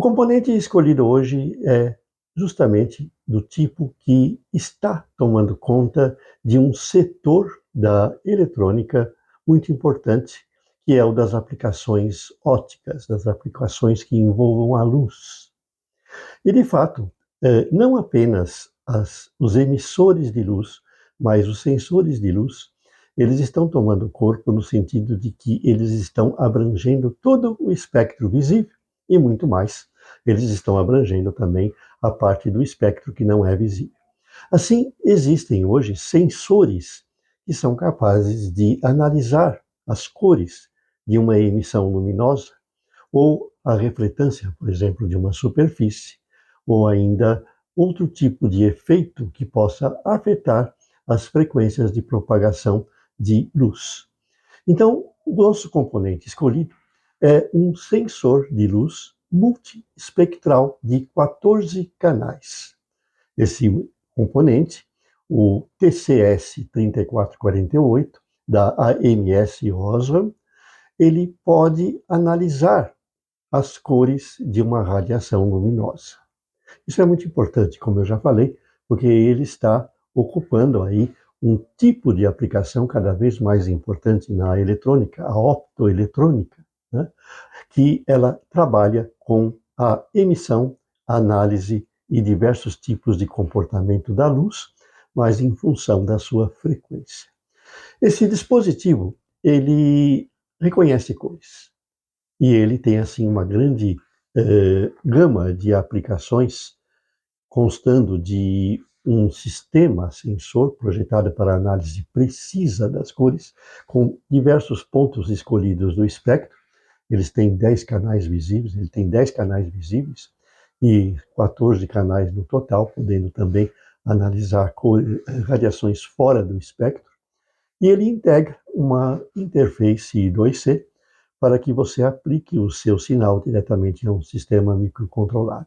O componente escolhido hoje é justamente do tipo que está tomando conta de um setor da eletrônica muito importante, que é o das aplicações ópticas, das aplicações que envolvam a luz. E, de fato, não apenas os emissores de luz, mas os sensores de luz, eles estão tomando corpo no sentido de que eles estão abrangendo todo o espectro visível e muito mais. Eles estão abrangendo também a parte do espectro que não é visível. Assim, existem hoje sensores que são capazes de analisar as cores de uma emissão luminosa ou a refletância, por exemplo, de uma superfície, ou ainda outro tipo de efeito que possa afetar as frequências de propagação de luz. Então, o nosso componente escolhido é um sensor de luz multiespectral de 14 canais. Esse componente, o TCS3448, da AMS Osram, ele pode analisar as cores de uma radiação luminosa. Isso é muito importante, como eu já falei, porque ele está ocupando aí um tipo de aplicação cada vez mais importante na eletrônica, a optoeletrônica, né? Que ela trabalha com a emissão, análise e diversos tipos de comportamento da luz, mas em função da sua frequência. Esse dispositivo, ele reconhece cores. E ele tem, assim, uma grande gama de aplicações, constando de um sistema sensor projetado para análise precisa das cores, com diversos pontos escolhidos do espectro. Eles têm 10 canais visíveis, ele tem 10 canais visíveis e 14 canais no total, podendo também analisar radiações fora do espectro. E ele integra uma interface I2C para que você aplique o seu sinal diretamente a um sistema microcontrolado.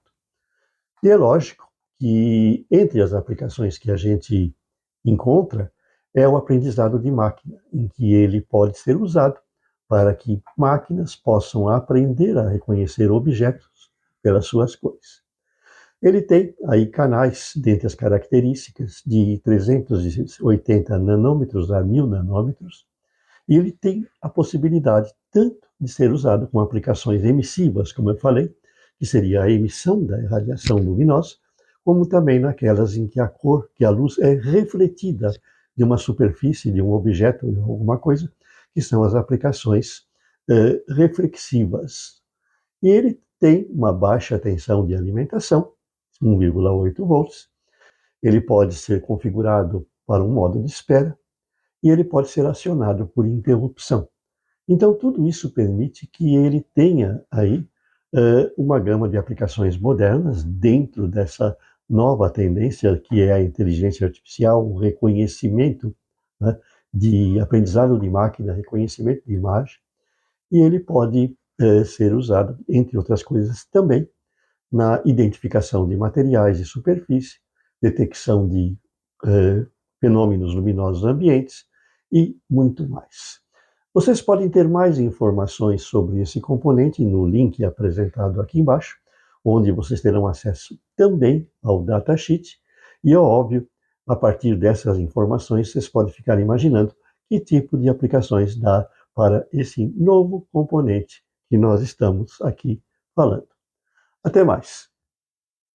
E é lógico que entre as aplicações que a gente encontra é o aprendizado de máquina, em que ele pode ser usado para que máquinas possam aprender a reconhecer objetos pelas suas cores. Ele tem aí canais, dentre as características, de 380 nanômetros a 1000 nanômetros, e ele tem a possibilidade tanto de ser usado com aplicações emissivas, como eu falei, que seria a emissão da radiação luminosa, como também naquelas em que a cor, que a luz é refletida de uma superfície, de um objeto, de alguma coisa, que são as aplicações reflexivas. E ele tem uma baixa tensão de alimentação, 1,8 volts. Ele pode ser configurado para um modo de espera e ele pode ser acionado por interrupção. Então, tudo isso permite que ele tenha aí uma gama de aplicações modernas dentro dessa nova tendência que é a inteligência artificial, o reconhecimento, né, de aprendizado de máquina, reconhecimento de imagem, e ele pode ser usado, entre outras coisas, também na identificação de materiais de superfície, detecção de fenômenos luminosos ambientes e muito mais. Vocês podem ter mais informações sobre esse componente no link apresentado aqui embaixo, onde vocês terão acesso também ao datasheet. E é óbvio, a partir dessas informações, vocês podem ficar imaginando que tipo de aplicações dá para esse novo componente que nós estamos aqui falando. Até mais!